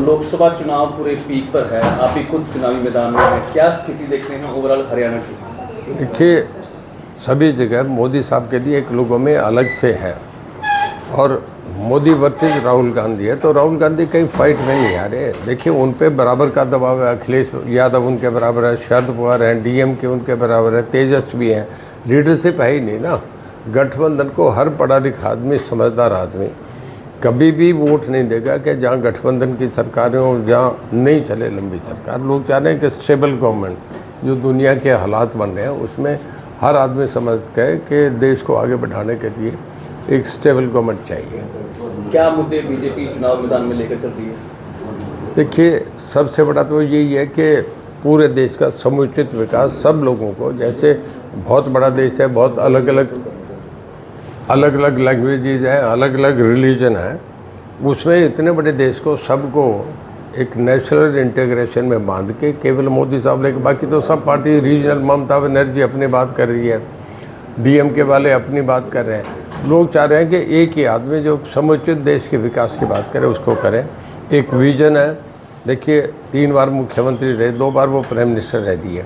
लोकसभा चुनाव पूरे पीक पर है, आप भी खुद चुनावी मैदान में हैं, क्या स्थिति देखते हैं ओवरऑल हरियाणा की? देखिए, सभी जगह मोदी साहब के लिए एक लोगों में अलग से है और मोदी वर्सेस राहुल गांधी है, तो राहुल गांधी कहीं फाइट में नहीं आ रहे। देखिए, उन पे बराबर का दबाव है, अखिलेश यादव उनके बराबर है, शरद पवार हैं, डीएम के उनके बराबर है, तेजस्वी हैं, लीडरशिप है ही नहीं ना। गठबंधन को हर पढ़ा लिखा आदमी, समझदार आदमी कभी भी वोट नहीं देगा कि जहाँ गठबंधन की सरकारें हो, जहाँ नहीं चले लंबी सरकार। लोग चाह रहे हैं कि स्टेबल गवर्नमेंट, जो दुनिया के हालात बन रहे हैं उसमें हर आदमी समझ गए कि देश को आगे बढ़ाने के लिए एक स्टेबल गवर्नमेंट चाहिए। क्या मुद्दे बीजेपी चुनाव मैदान में लेकर चल रही है? देखिए, सबसे बड़ा तो यही है कि पूरे देश का समुचित विकास, सब लोगों को, जैसे बहुत बड़ा देश है, बहुत अलग अलग लैंग्वेजेज हैं, अलग अलग रिलीजन है, उसमें इतने बड़े देश को सबको एक नेशनल इंटीग्रेशन में बांध के केवल मोदी साहब लेके, बाकी तो सब पार्टी रीजनल, ममता बनर्जी अपनी बात कर रही है, डीएमके वाले अपनी बात कर रहे हैं। लोग चाह रहे हैं कि एक ही आदमी जो समुचित देश के विकास की बात करे उसको करें। एक विजन है। देखिए, 3 बार मुख्यमंत्री रहे, 2 बार वो प्राइम मिनिस्टर रह दिए।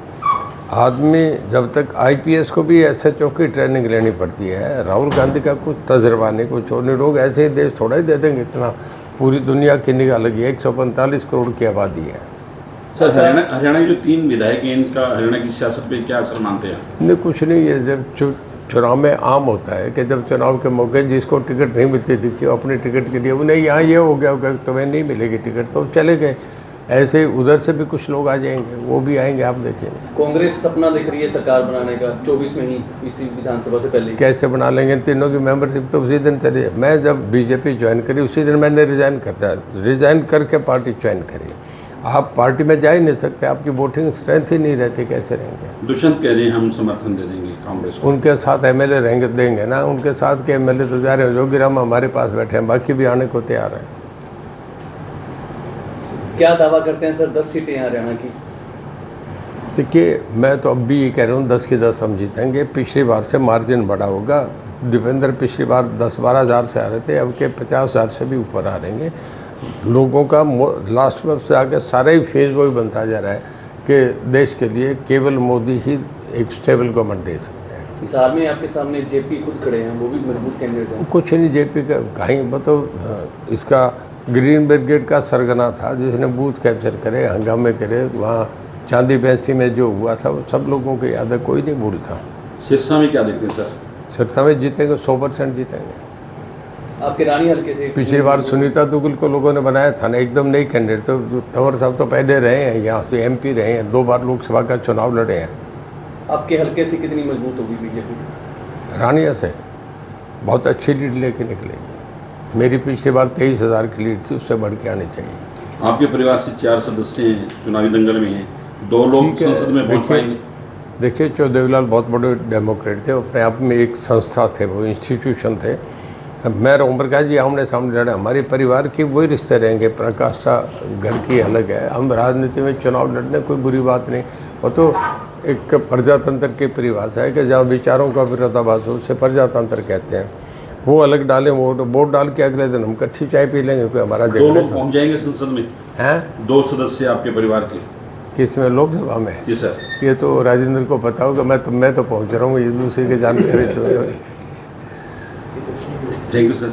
आदमी जब तक आईपीएस को भी एसएचओ की ट्रेनिंग लेनी पड़ती है। राहुल गांधी का कुछ तजर्बा नहीं, कुछ और नहीं। लोग ऐसे ही देश थोड़ा ही दे देंगे, इतना पूरी दुनिया की निगाह लगी है। 145 करोड़ की आबादी है। सर, हरियाणा के जो 3 विधायक हैं, इनका हरियाणा की सियासत पे क्या असर मानते हैं? नहीं, कुछ नहीं है। जब चुनाव में आम होता है कि जब चुनाव के मौके जिसको टिकट नहीं मिलती थी, कि अपने टिकट के लिए उन्हें यहाँ ये हो गया होगा तुम्हें नहीं मिलेगी टिकट, तो चले गए। ऐसे उधर से भी कुछ लोग आ जाएंगे, वो भी आएंगे, आप देखेंगे। कांग्रेस सपना देख रही है सरकार बनाने का 24 में ही, इसी विधानसभा से पहले। कैसे बना लेंगे? तीनों की मेंबरशिप तो उसी दिन चली। मैं जब बीजेपी ज्वाइन करी उसी दिन मैंने रिज़ाइन करके पार्टी ज्वाइन करी। आप पार्टी में जा ही नहीं सकते, आपकी वोटिंग स्ट्रेंथ ही नहीं रहती, कैसे रहेंगे? दुष्यंत कह रहे हैं हम समर्थन दे देंगे कांग्रेस को। उनके साथ एमएलए रहेंगे, देंगे ना। उनके साथ के एमएलए तो जा रहे हैं, जोगीराम हमारे पास बैठे हैं, बाकी भी आने को तैयार हैं। क्या दावा करते हैं सर, 10 सीटें हैं हरियाणा की? देखिए, मैं तो अब भी ये कह रहा हूँ 10 की 10 हम जीतेंगे। पिछली बार से मार्जिन बड़ा होगा। दीपेंद्र पिछली बार 10-12 हज़ार से आ रहे थे, अब के 50 हज़ार से भी ऊपर आ रहेंगे। लोगों का लास्ट में से आगे सारा ही फेज वही बनता जा रहा है कि देश के लिए केवल मोदी ही एक स्टेबल गवर्नमेंट दे सकते हैं। इस हाल में आपके सामने जेपी खुद खड़े हैं, वो भी मजबूत कैंडिडेट हैं। कुछ नहीं, जेपी का कहीं मतलब इसका ग्रीन ब्रिगेड का सरगना था, जिसने बूथ कैप्चर करे, हंगामे करे। वहाँ चांदी बैसी में जो हुआ था वो सब लोगों को याद है, कोई नहीं भूलता। सिरसा में क्या देखते हैं सर? सिरसा में जीतेंगे, 100% जीतेंगे। आपके रानी हल्के से पिछली बार सुनीता दुगल को लोगों ने बनाया था ना, एकदम नई कैंडिडेट। तो तंवर साहब तो पहले रहे हैं, यहाँ से एमपी रहे हैं, 2 बार लोकसभा का चुनाव लड़े हैं। आपके हल्के से कितनी मजबूत होगी बीजेपी? रानिया से बहुत अच्छी लीड लेके निकलेगी। मेरी पिछली बार 23,000 की लीड थी, उससे बढ़ के आनी चाहिए। आपके परिवार से 4 सदस्य हैं, चुनावी दंगल में हैं, 2 लोग संसद में पहुंच पाएंगे? देखिए, चौदेवीलाल बहुत बड़े डेमोक्रेट थे, अपने आप में एक संस्था थे, वो इंस्टीट्यूशन थे। मैं ओम प्रकाश जी आमने सामने लड़े, हमारे परिवार के वही रिश्ते रहेंगे। प्रकाश घर की अलग है। हम राजनीति में चुनाव लड़ने कोई बुरी बात नहीं। वो तो एक प्रजातंत्र की परिभाषा है कि जहाँ विचारों का विरोधाभास हो उसे प्रजातंत्र कहते हैं। वो अलग डालें, वोट डाल के अगले दिन हम कच्ची चाय पी लेंगे, कोई हमारा 2 लोग पहुंच जाएंगे संसद में हैं? 2 सदस्य आपके परिवार के? किसमें? लोकसभा में? जी सर। ये तो राजेंद्र को पता होगा, मैं तो पहुंच रहा हूँ, एक दूसरे के जानकारी। Thank you sir.